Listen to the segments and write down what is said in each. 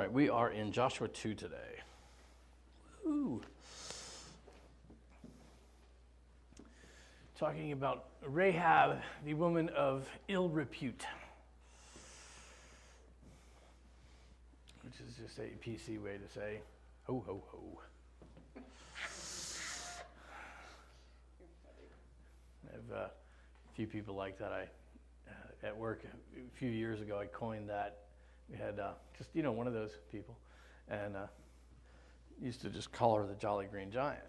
right, we are in Joshua 2 today. Ooh. Talking about Rahab, the woman of ill repute, which is just a PC way to say ho, ho, ho. I have a few people like that. At work a few years ago, I coined that. We had just, one of those people, and used to just call her the Jolly Green Giant.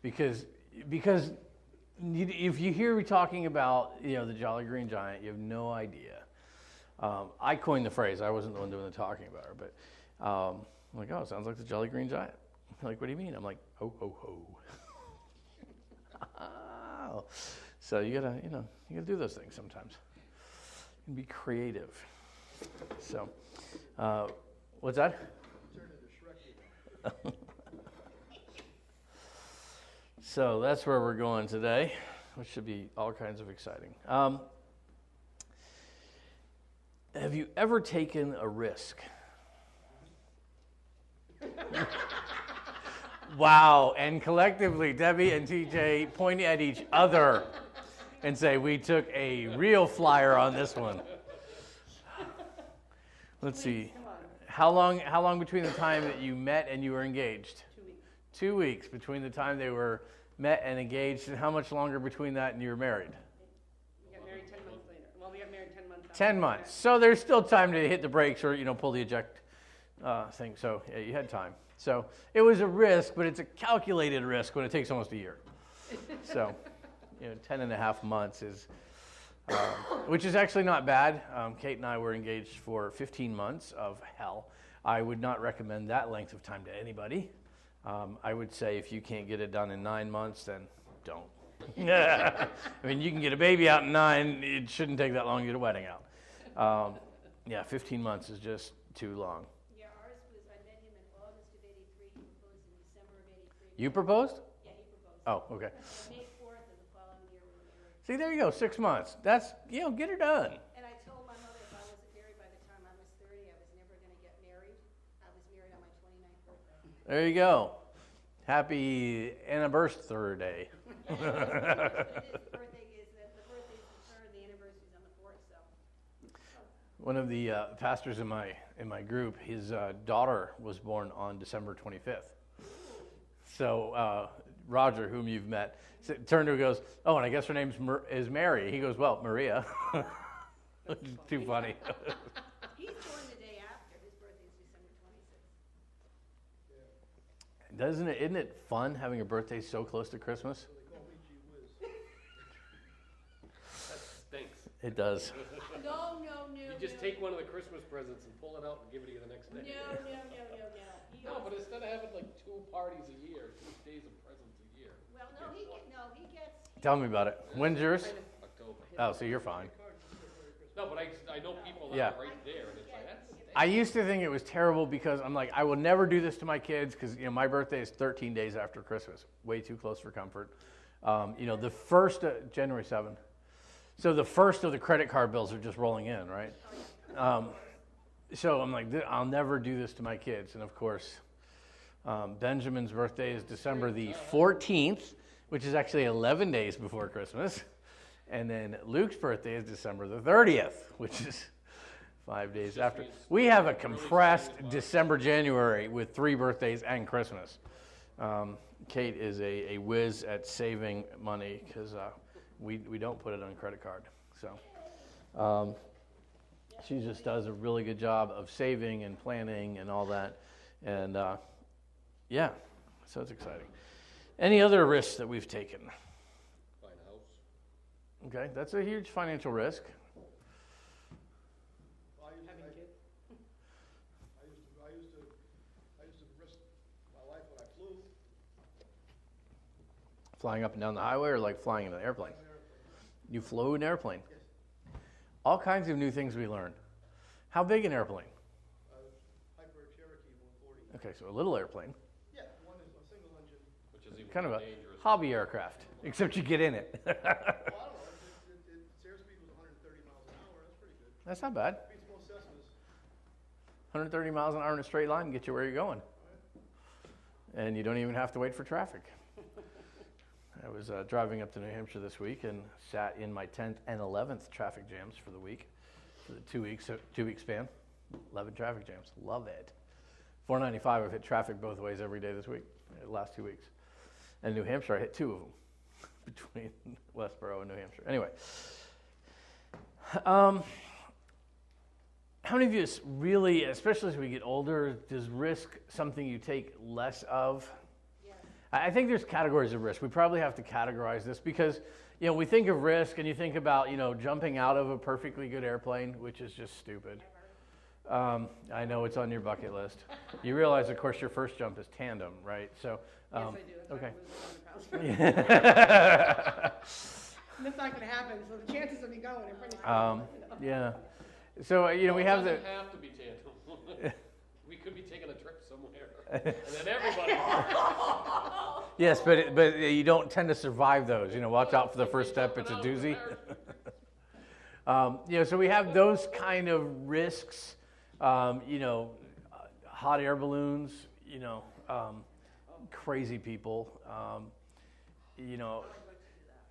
Because if you hear me talking about, the Jolly Green Giant, you have no idea. I coined the phrase. I wasn't the one doing the talking about her, but I'm like, oh, it sounds like the Jolly Green Giant. They're like, what do you mean? I'm like, ho, ho, ho. So you gotta do those things sometimes. And be creative. So, what's that? Turn into Shrek. So that's where we're going today, which should be all kinds of exciting. Have you ever taken a risk? Wow, and collectively, Debbie and TJ point at each other and say, we took a real flyer on this one. Let's see. How long between the time that you met and you were engaged? 2 weeks. 2 weeks between the time they were met and engaged, and how much longer between that and you were married? We got married 10 months later. Well, we got married 10 months after 10 months. So there's still time to hit the brakes or, pull the eject thing. So, yeah, you had time. So it was a risk, but it's a calculated risk when it takes almost a year. So, 10 and a half months is, which is actually not bad. Kate and I were engaged for 15 months of hell. I would not recommend that length of time to anybody. I would say if you can't get it done in 9 months, then don't. I mean, you can get a baby out in 9. It shouldn't take that long to get a wedding out. 15 months is just too long. Yeah, ours was, I met him in August of 83. He proposed in December of 83. You proposed? Yeah, he proposed. Oh, okay. May 4th of the following year we were married. See, there you go, 6 months. That's, get her done. And I told my mother if I wasn't married by the time I was 30, I was never going to get married. I was married on my 29th birthday. There you go. Happy anniversary. The birthday is the 3rd, the anniversary's on the 4th, so. One of the pastors in my group, his daughter was born on December 25th. So Roger, whom you've met, turned to her and goes, oh, and I guess her name is Mary. He goes, well, Maria. Which is too funny. He's born the day after. His birthday is December 26th. Isn't it fun having a birthday so close to Christmas? They call me Gee Whiz. That stinks. It does. No. You just take one of the Christmas presents and pull it out and give it to you the next day. No. No, but instead of having like 2 parties a year, 2 days of presents a year. Well, he gets. Tell me about it. When's yours? October. Oh, so you're fine. No, but I know people that Yeah. are right there, and it's like, that's I used to think it was terrible because I'm like, I will never do this to my kids because, my birthday is 13 days after Christmas. Way too close for comfort. The first, January 7th. So the first of the credit card bills are just rolling in, right? So I'm like, I'll never do this to my kids. And of course, Benjamin's birthday is December the 14th, which is actually 11 days before Christmas. And then Luke's birthday is December the 30th, which is 5 days after. We have a compressed December, January with 3 birthdays and Christmas. Kate is a whiz at saving money because we don't put it on credit card. So she just does a really good job of saving and planning and all that. And so it's exciting. Any other risks that we've taken? Buy a house. Okay, that's a huge financial risk. Having kids. I used to risk my life when I flew. Flying up and down the highway or like flying in an airplane? On an airplane. You flew an airplane? Yes. All kinds of new things we learn. How big an airplane? Hyper Cherokee 140. Okay, so a little airplane. Yeah, one is a single engine. Which is even Kind of more a dangerous. hobby aircraft, except you get in it. Well, I don't know. Its airspeed was 130 miles an hour. That's pretty good. That's not bad. Beats most Cessnas. 130 miles an hour in a straight line and get you where you're going. And you don't even have to wait for traffic. I was driving up to New Hampshire this week and sat in my 10th and 11th traffic jams for the week, for the 2 week span. 11 traffic jams. Love it. 495, I've hit traffic both ways every day this week, the last 2 weeks. And New Hampshire, I hit 2 of them between Westboro and New Hampshire. Anyway, how many of you really, especially as we get older, does risk something you take less of? Yes. I think there's categories of risk. We probably have to categorize this because, we think of risk and you think about, jumping out of a perfectly good airplane, which is just stupid. I know it's on your bucket list. You realize, of course, your first jump is tandem, right? So, Yes, I do. That's okay. why I'm losing 100 pounds. And that's not going to happen, so the chances of me going are pretty slim. Yeah. So, we Well, have it the. doesn't have to be tandem. We could be taking a trip somewhere, and then everybody. Yes, but you don't tend to survive those. Watch out for the first step. It's a doozy. So we have those kind of risks. Hot air balloons. Crazy people.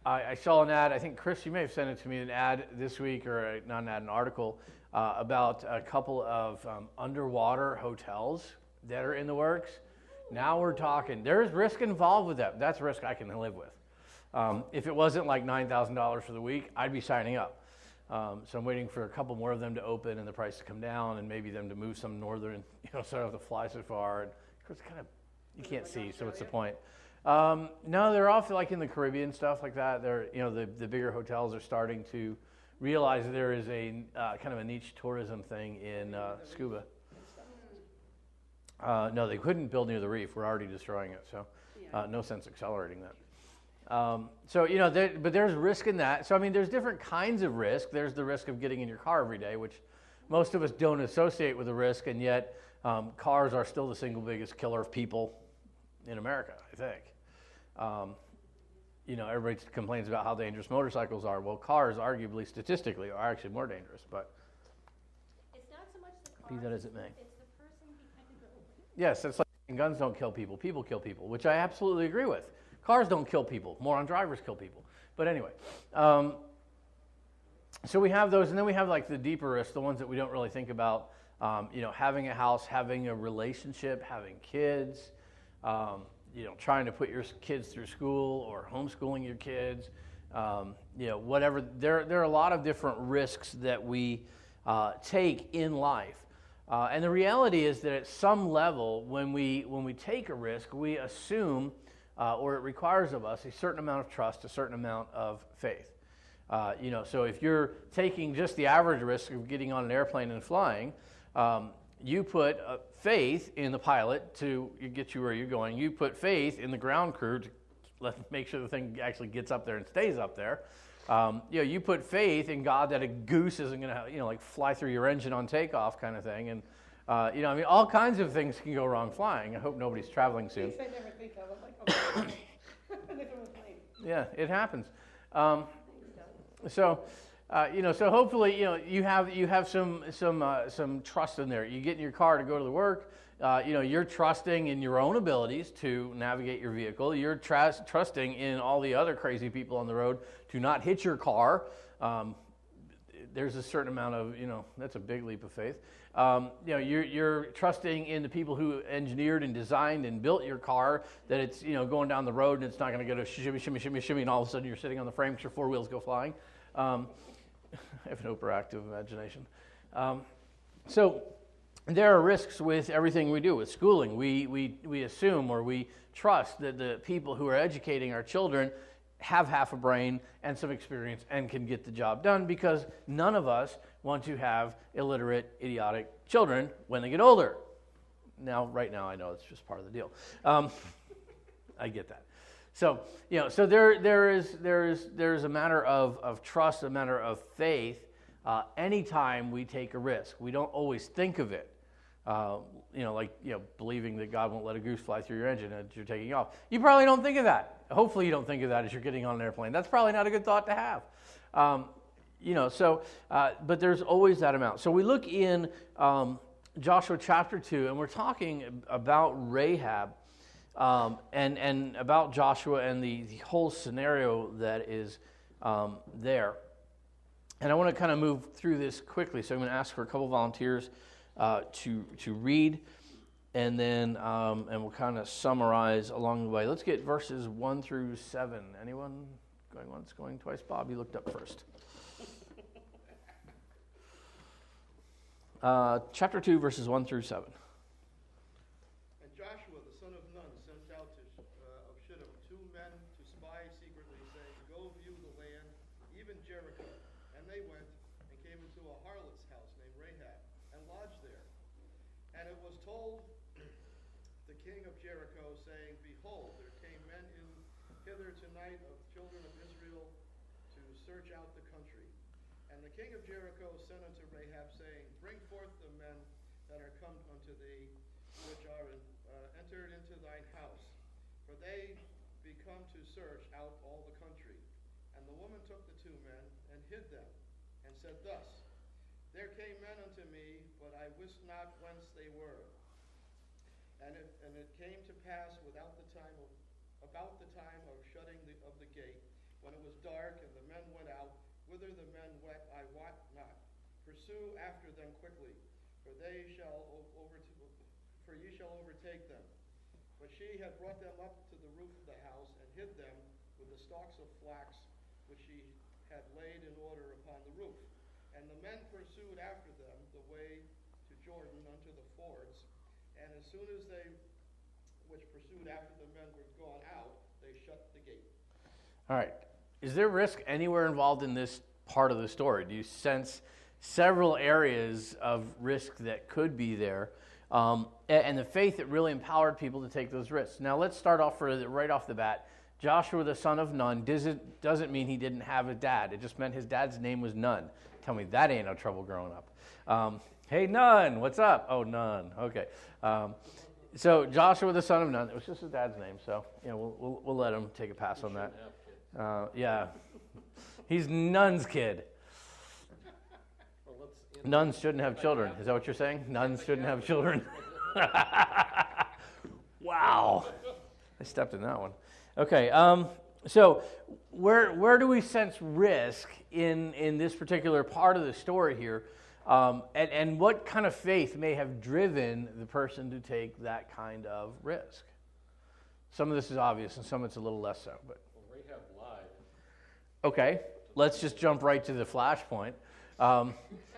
I saw an ad. I think Chris, you may have sent it to me. An ad this week, or not an ad, an article about a couple of underwater hotels that are in the works. Now we're talking. There's risk involved with that. That's risk I can live with. If it wasn't like $9,000 for the week, I'd be signing up. So I'm waiting for a couple more of them to open and the price to come down, and maybe them to move some northern, so I don't have to fly so far. And of course, kind of you can't see, so what's the point? No, they're off like in the Caribbean, stuff like that. They're, the bigger hotels are starting to realize there is a kind of a niche tourism thing in scuba. No, they couldn't build near the reef. We're already destroying it, so no sense accelerating that. But there's risk in that. So, there's different kinds of risk. There's the risk of getting in your car every day, which most of us don't associate with a risk, and yet cars are still the single biggest killer of people in America, I think. Everybody complains about how dangerous motorcycles are. Well, cars, arguably, statistically, are actually more dangerous, but It's not so much the be car, that as it may. it's the person behind the wheel. Yes, it's like guns don't kill people. People kill people, which I absolutely agree with. Cars don't kill people. Moron drivers kill people. But anyway, so we have those, and then we have like the deeper risks, the ones that we don't really think about. Having a house, having a relationship, having kids, trying to put your kids through school or homeschooling your kids, whatever. There are a lot of different risks that we take in life. And the reality is that at some level, when we take a risk, we assume, or it requires of us, a certain amount of trust, a certain amount of faith. So if you're taking just the average risk of getting on an airplane and flying, you put faith in the pilot to get you where you're going. You put faith in the ground crew to make sure the thing actually gets up there and stays up there. You put faith in God that a goose isn't going to, fly through your engine on takeoff kind of thing. And, all kinds of things can go wrong flying. I hope nobody's traveling soon. Things I never think of. I'm like, okay. And if it was late. Yeah, it happens. So hopefully, you have some trust in there. You get in your car to go to the work. You're trusting in your own abilities to navigate your vehicle. You're trusting in all the other crazy people on the road to not hit your car. There's a certain amount of, that's a big leap of faith. You're trusting in the people who engineered and designed and built your car, that it's, going down the road and it's not going to go to shimmy, shimmy, shimmy, shimmy, and all of a sudden you're sitting on the frame because your four wheels go flying. I have an overactive imagination. So there are risks with everything we do. With schooling, we assume, or we trust that the people who are educating our children have half a brain and some experience and can get the job done, because none of us want to have illiterate, idiotic children when they get older. Now, right now, I know it's just part of the deal. I get that. So, so there's a matter of trust, a matter of faith. Anytime we take a risk, we don't always think of it. Believing that God won't let a goose fly through your engine as you're taking off. You probably don't think of that. Hopefully you don't think of that as you're getting on an airplane. That's probably not a good thought to have. But there's always that amount. So we look in Joshua chapter 2, and we're talking about Rahab and about Joshua and the whole scenario that is there. And I want to kind of move through this quickly, so I'm going to ask for a couple volunteers to read, and then and we'll kind of summarize along the way. Let's get verses 1 through 7. Anyone going once, going twice? Bob, you looked up first. Chapter 2, verses 1 through 7. And Joshua, the son of Nun, sent out of Shittim 2 men to spy secretly, saying, Go view the land, even Jericho. And they went and came into a harlot's house named Rahab, and lodged there. And it was told the king of Jericho, saying, Behold, there came men in hither tonight of children of Israel to search out the country. And the king of Jericho sent unto Rahab, saying, Bring forth the men that are come unto thee, which are entered into thine house, for they be come to search out all the country. And the woman took the 2 men and hid them, and said thus, There came men unto me, but I wist not whence they were. And it came to pass about the time of shutting of the gate, when it was dark, and the men went out, whither the men went, I wot not. Pursue after them quickly, for ye shall overtake them. But she had brought them up to the roof of the house, and hid them with the stalks of flax, which she had laid in order upon the roof. And the men pursued after them the way to Jordan unto the fords. And as soon as they which pursued after the men were gone out, they shut the gate. All right. Is there risk anywhere involved in this part of the story? Do you sense several areas of risk that could be there, and the faith that really empowered people to take those risks? Now, let's start off right off the bat. Joshua, the son of Nun, doesn't mean he didn't have a dad. It just meant his dad's name was Nun. Tell me that ain't no trouble growing up. Hey, Nun, what's up? Oh, Nun. Okay. So Joshua, the son of Nun, it was just his dad's name. So we'll let him take a pass on that. Yeah, he's Nun's kid. Nuns shouldn't have children. Is that what you're saying? Nuns shouldn't have children. Wow, I stepped in that one. Okay, so where do we sense risk in this particular part of the story here, and what kind of faith may have driven the person to take that kind of risk? Some of this is obvious, and some of it's a little less so. But Rahab lied. Okay, let's just jump right to the flashpoint.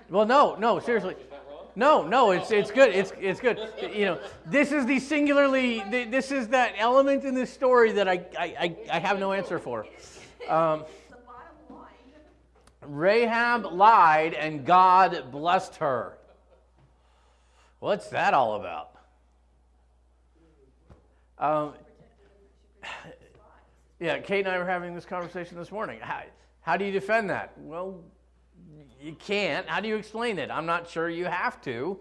Well, no, seriously. Is that wrong? No, it's good. It's good. This is this is that element in this story that I have no answer for. The bottom line. Rahab lied, and God blessed her. What's that all about? Yeah, Kate and I were having this conversation this morning. How do you defend that? Well, you can't. How do you explain it? I'm not sure you have to.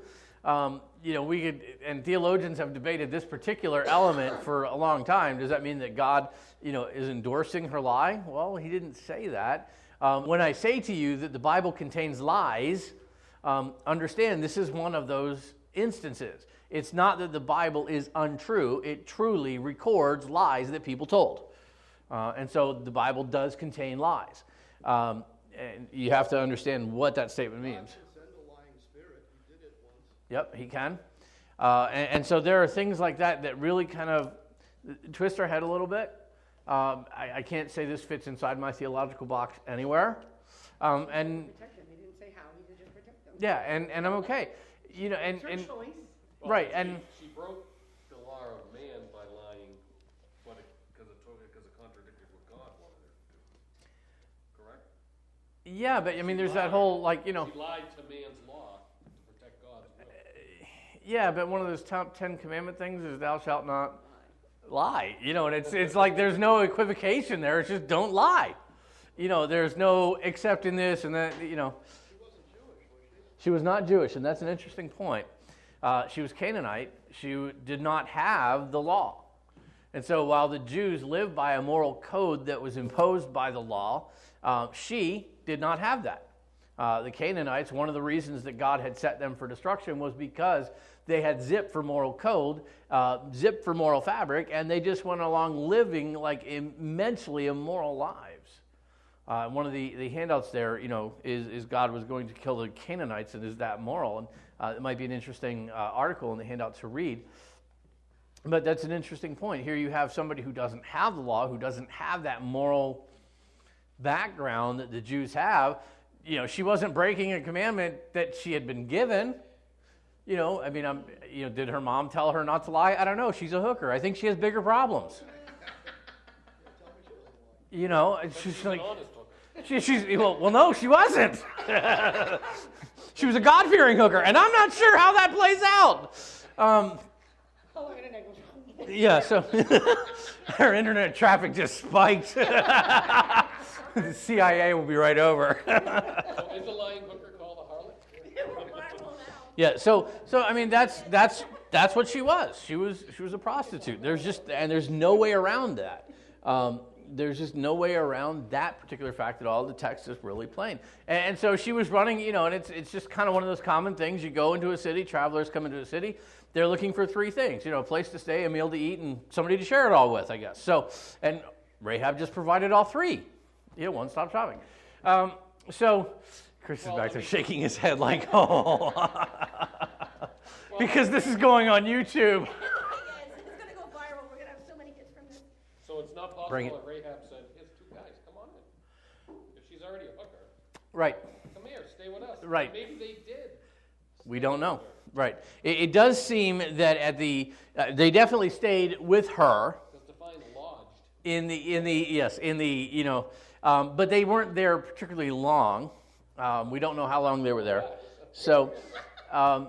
We could, and theologians have debated this particular element for a long time. Does that mean that God, is endorsing her lie? Well, he didn't say that. When I say to you that the Bible contains lies, understand this is one of those instances. It's not that the Bible is untrue. It truly records lies that people told. And so the Bible does contain lies. And you have to understand what that statement means. God can send a lying spirit. He did it once. Yep, he can. And so there are things like that really kind of twist our head a little bit. I can't say this fits inside my theological box anywhere. And Protect them. He didn't say how. He did just protect them. yeah, and I'm okay. It's her choice. Well, Right, and she broke the law of man by lying, because it contradicted what God wanted her to do. Correct? yeah, but I mean, there's that whole She lied to man's law to protect God's will. yeah, but one of those top 10 commandment things is thou shalt not lie. And it's like there's no equivocation there. It's just don't lie. There's no except in this and that. She wasn't Jewish, was she? She was not Jewish, and that's an interesting point. She was Canaanite. She did not have the law. And so while the Jews lived by a moral code that was imposed by the law, she did not have that. The Canaanites, one of the reasons that God had set them for destruction was because they had zip for moral code, zip for moral fabric, and they just went along living like immensely immoral lives. One of the handouts there, is God was going to kill the Canaanites, and is that moral? And it might be an interesting article in the handout to read. But that's an interesting point. Here you have somebody who doesn't have the law, who doesn't have that moral background that the Jews have. She wasn't breaking a commandment that she had been given. Did her mom tell her not to lie? I don't know. She's a hooker. I think she has bigger problems. She's like, no, she wasn't. She was a God-fearing hooker, and I'm not sure how that plays out. Yeah, so her internet traffic just spiked. The CIA will be right over. Is a lying hooker called a harlot? Yeah, so I mean that's what she was. She was a prostitute. There's no way around that. There's just no way around that particular fact at all. The text is really plain. And so she was running, and it's just kind of one of those common things. You go into a city, travelers come into a city, they're looking for three things, a place to stay, a meal to eat, and somebody to share it all with, I guess. So, and Rahab just provided all three. One-stop shopping. So Chris is back there shaking his head like, oh. Because this is going on YouTube. Yes, it's going to go viral. We're going to have so many hits from this. So it's not possible that Rahab said, here's two guys, come on in. If she's already a hooker. Right. Come here, stay with us. Right. Maybe they did. We don't know. Right. It does seem that they definitely stayed with her. Because to find lodged. But they weren't there particularly long. We don't know how long they were there. So, and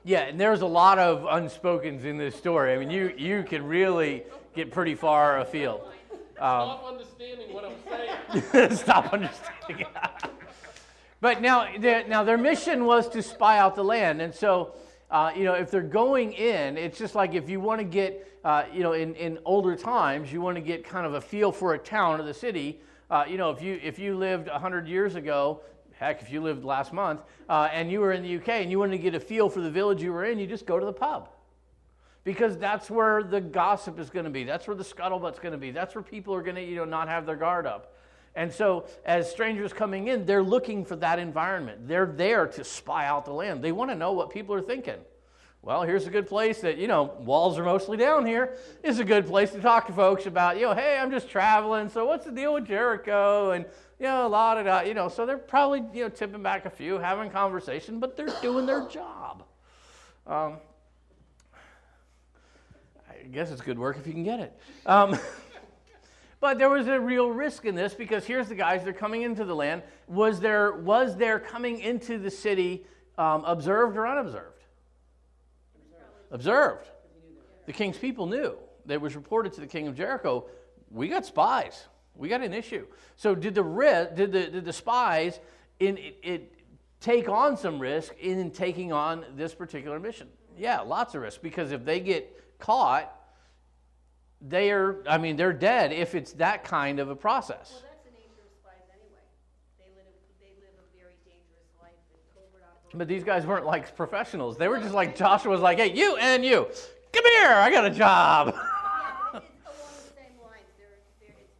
there's a lot of unspokens in this story. I mean, you can really get pretty far afield. Stop understanding what I'm saying. Stop understanding. But now their mission was to spy out the land. And so, if they're going in, it's just like if you want to get, in older times, you want to get kind of a feel for a town or the city. If you lived 100 years ago, heck, if you lived last month, and you were in the UK and you wanted to get a feel for the village you were in, you just go to the pub. Because that's where the gossip is going to be. That's where the scuttlebutt's going to be. That's where people are going to, not have their guard up. And so as strangers coming in, they're looking for that environment. They're there to spy out the land. They want to know what people are thinking. Well, here's a good place that, walls are mostly down here. This is a good place to talk to folks about, hey, I'm just traveling, so what's the deal with Jericho? And, la-da-da, so they're probably, tipping back a few, having conversation, but they're doing their job. I guess it's good work if you can get it. But there was a real risk in this because here's the guys, they're coming into the land. Was their coming into the city observed or unobserved? Observed. The king's people knew. It was reported to the king of Jericho, we got spies. We got an issue. So did the spies take on some risk in taking on this particular mission? Yeah, lots of risk, because if they get caught, they're dead if it's that kind of a process. Well, that's the nature of spies anyway. They live a very dangerous life in covert operations. But these guys weren't like professionals. They were just like Joshua was like, hey, you and you, come here, I got a job. Yeah, but it's along the same lines.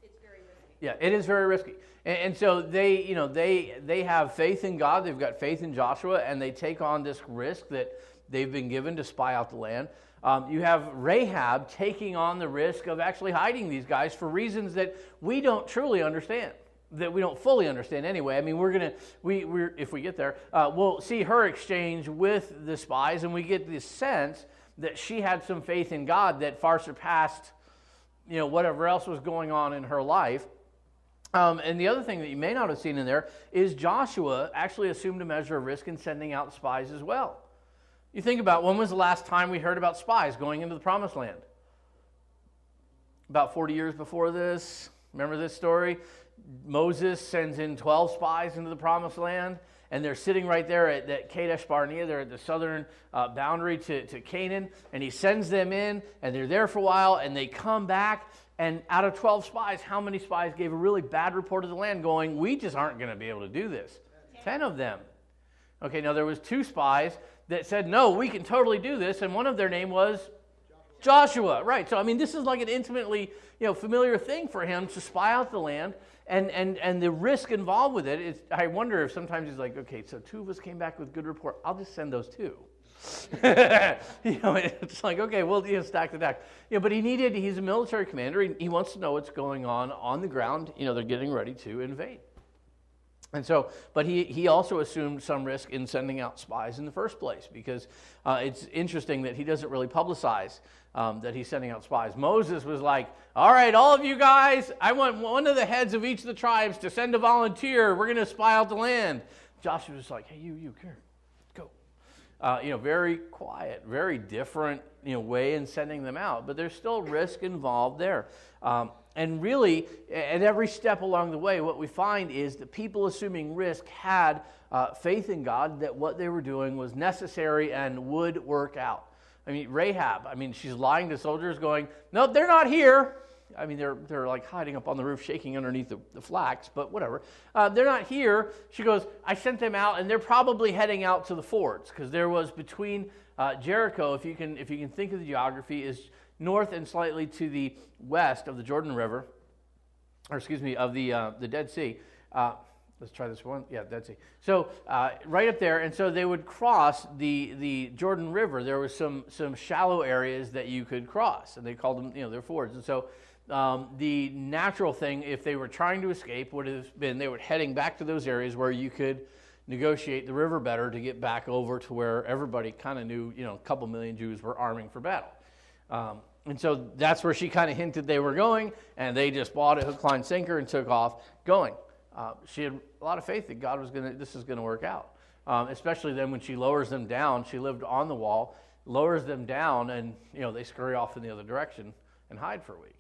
It's very risky. Yeah, it is very risky. And so they have faith in God. They've got faith in Joshua, and they take on this risk that they've been given to spy out the land. You have Rahab taking on the risk of actually hiding these guys for reasons that we don't truly understand, that we don't fully understand anyway. I mean, we're if we get there, we'll see her exchange with the spies, and we get this sense that she had some faith in God that far surpassed, whatever else was going on in her life. And the other thing that you may not have seen in there is Joshua actually assumed a measure of risk in sending out spies as well. You think about, when was the last time we heard about spies going into the promised land? About 40 years before this. Remember this story? Moses sends in 12 spies into the promised land, and they're sitting right there at Kadesh Barnea. They're at the southern boundary to Canaan, and he sends them in, and they're there for a while, and they come back, and out of 12 spies, how many spies gave a really bad report of the land going, we just aren't going to be able to do this? 10 of them. Okay, now there was 2 spies that said, no, we can totally do this, and one of their name was Joshua. Right, so I mean, this is like an intimately, familiar thing for him to spy out the land, and the risk involved with it is, I wonder if sometimes he's like, okay, so 2 of us came back with good report, I'll just send those 2. It's like, okay, well, stack the deck. But he's a military commander. He wants to know what's going on the ground. They're getting ready to invade. And so, but he also assumed some risk in sending out spies in the first place, because it's interesting that he doesn't really publicize that he's sending out spies. Moses was like, all right, all of you guys, I want one of the heads of each of the tribes to send a volunteer. We're going to spy out the land. Joshua was like, hey, you, here, go. Very quiet, very different, way in sending them out. But there's still risk involved there. And really, at every step along the way, what we find is that people assuming risk had faith in God that what they were doing was necessary and would work out. I mean, Rahab, she's lying to soldiers going, no, they're not here. I mean, they're like hiding up on the roof, shaking underneath the flax, but whatever. They're not here. She goes, I sent them out, and they're probably heading out to the fords, because there was between Jericho, if you can think of the geography, is north and slightly to the west of the Jordan River, of the Dead Sea. Let's try this one. Yeah, Dead Sea. So right up there, and so they would cross the Jordan River. There was some shallow areas that you could cross, and they called them, their fords. And so the natural thing, if they were trying to escape, would have been they were heading back to those areas where you could negotiate the river better to get back over to where everybody kind of knew, a couple million Jews were arming for battle. And so that's where she kind of hinted they were going, and they just bought a hook, line, sinker, and took off going. She had a lot of faith that God was this is going to work out. Especially then when she lowers them down. She lived on the wall, lowers them down, and they scurry off in the other direction and hide for a week.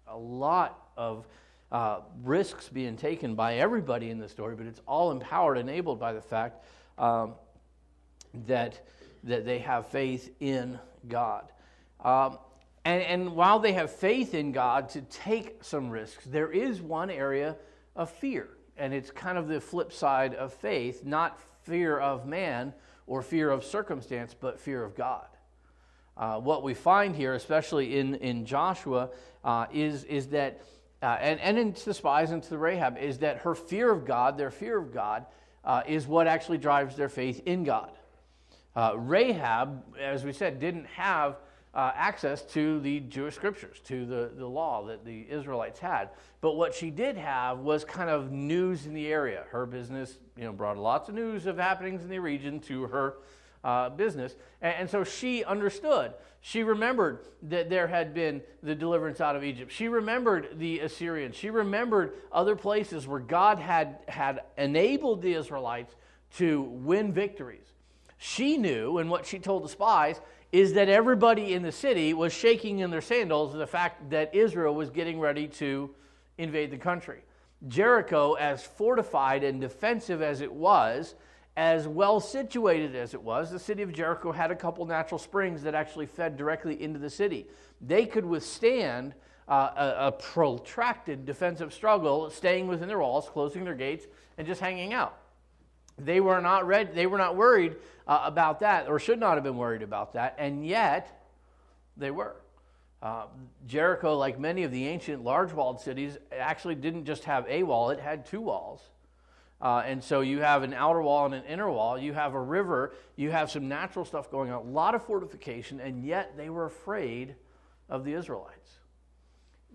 A lot of risks being taken by everybody in this story, but it's all empowered, enabled by the fact that they have faith in God. And while they have faith in God to take some risks, there is one area of fear, and it's kind of the flip side of faith, not fear of man or fear of circumstance, but fear of God. What we find here, especially in Joshua, is that, and into the spies and to the Rahab, is that her fear of God, their fear of God, is what actually drives their faith in God. Rahab, as we said, didn't have access to the Jewish scriptures, to the law that the Israelites had. But what she did have was kind of news in the area. Her business, brought lots of news of happenings in the region to her business. And so she understood. She remembered that there had been the deliverance out of Egypt. She remembered the Assyrians. She remembered other places where God had enabled the Israelites to win victories. She knew, and what she told the spies, is that everybody in the city was shaking in their sandals at the fact that Israel was getting ready to invade the country. Jericho, as fortified and defensive as it was, as well situated as it was, the city of Jericho had a couple natural springs that actually fed directly into the city. They could withstand a protracted defensive struggle, staying within their walls, closing their gates, and just hanging out. They were not worried about that, or should not have been worried about that, and yet they were. Jericho, like many of the ancient large-walled cities, actually didn't just have a wall, it had 2 walls. And so you have an outer wall and an inner wall, you have a river, you have some natural stuff going on, a lot of fortification, and yet they were afraid of the Israelites.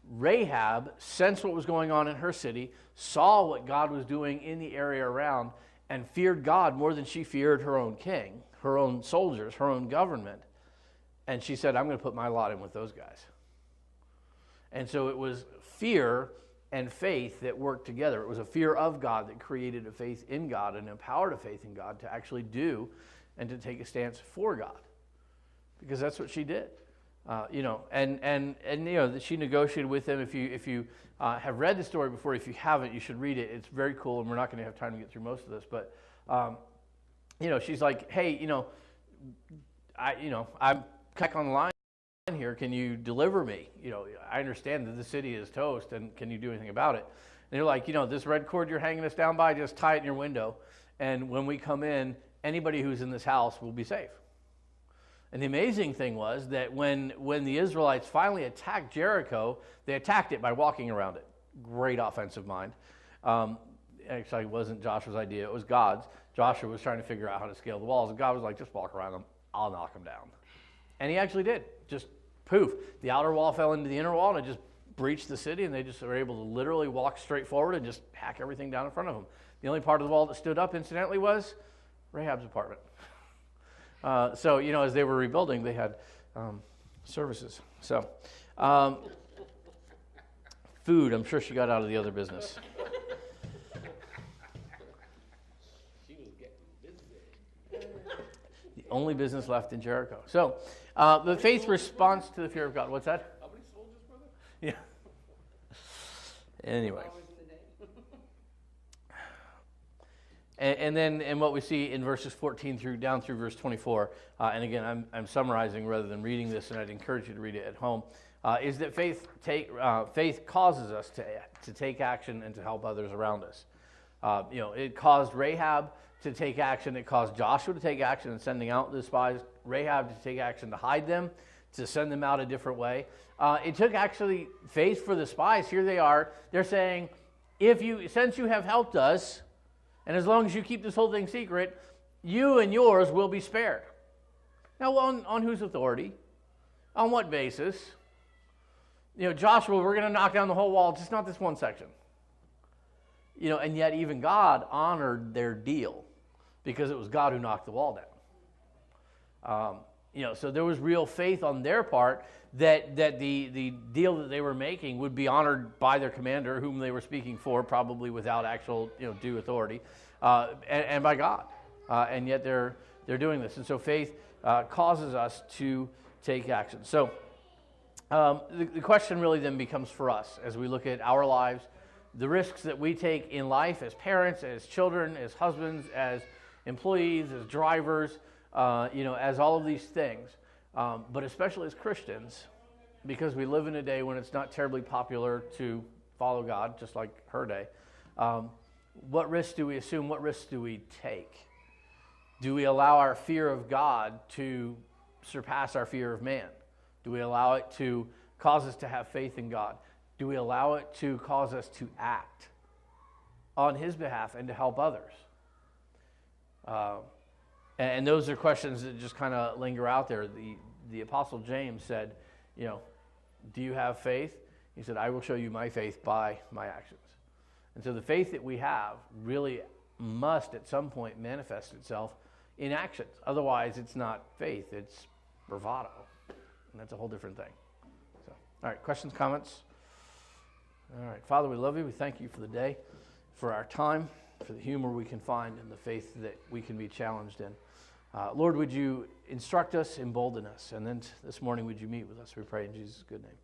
Rahab sensed what was going on in her city, saw what God was doing in the area around, and feared God more than she feared her own king, her own soldiers, her own government. And she said, I'm going to put my lot in with those guys. And so it was fear and faith that worked together. It was a fear of God that created a faith in God and empowered a faith in God to actually do and to take a stance for God. Because that's what she did. She negotiated with them. If you have read the story before, if you haven't, you should read it. It's very cool, and we're not going to have time to get through most of this. But she's like, hey, I'm back on the line here. Can you deliver me? I understand that the city is toast, and can you do anything about it? they're like, this red cord you're hanging us down by, just tie it in your window. And when we come in, anybody who's in this house will be safe. And the amazing thing was that when the Israelites finally attacked Jericho, they attacked it by walking around it. Great offensive mind. Actually, it wasn't Joshua's idea. It was God's. Joshua was trying to figure out how to scale the walls. And God was like, just walk around them. I'll knock them down. And he actually did. Just poof. The outer wall fell into the inner wall, and it just breached the city, and they just were able to literally walk straight forward and just hack everything down in front of them. The only part of the wall that stood up, incidentally, was Rahab's apartment. So, as they were rebuilding, they had services. So, food, I'm sure she got out of the other business. She was getting busy. The only business left in Jericho. So, the faith response to the fear of God. What's that? How many soldiers were Yeah. there? Anyway. Always today. And then what we see in verses 14 down through verse 24, and again, I'm summarizing rather than reading this, and I'd encourage you to read it at home, is that faith causes us to take action and to help others around us. It caused Rahab to take action. It caused Joshua to take action in sending out the spies. Rahab to take action to hide them, to send them out a different way. It took actually faith for the spies. Here they are. They're saying, since you have helped us, and as long as you keep this whole thing secret, you and yours will be spared. Now, on whose authority? On what basis? Joshua, we're going to knock down the whole wall, just not this one section. And yet even God honored their deal because it was God who knocked the wall down. So there was real faith on their part that the deal that they were making would be honored by their commander, whom they were speaking for, probably without actual due authority, and by God. And yet they're doing this. And so faith causes us to take action. So the question really then becomes for us as we look at our lives, the risks that we take in life as parents, as children, as husbands, as employees, as drivers, as all of these things, but especially as Christians, because we live in a day when it's not terribly popular to follow God, just like her day. What risks do we assume? What risks do we take? Do we allow our fear of God to surpass our fear of man? Do we allow it to cause us to have faith in God? Do we allow it to cause us to act on His behalf and to help others? And those are questions that just kind of linger out there. The Apostle James said, do you have faith? He said, I will show you my faith by my actions. And so the faith that we have really must at some point manifest itself in actions. Otherwise, it's not faith, it's bravado. And that's a whole different thing. So, all right, questions, comments? All right, Father, we love you. We thank you for the day, for our time, for the humor we can find, and the faith that we can be challenged in. Lord, would you instruct us, embolden us, and then this morning would you meet with us? We pray in Jesus' good name.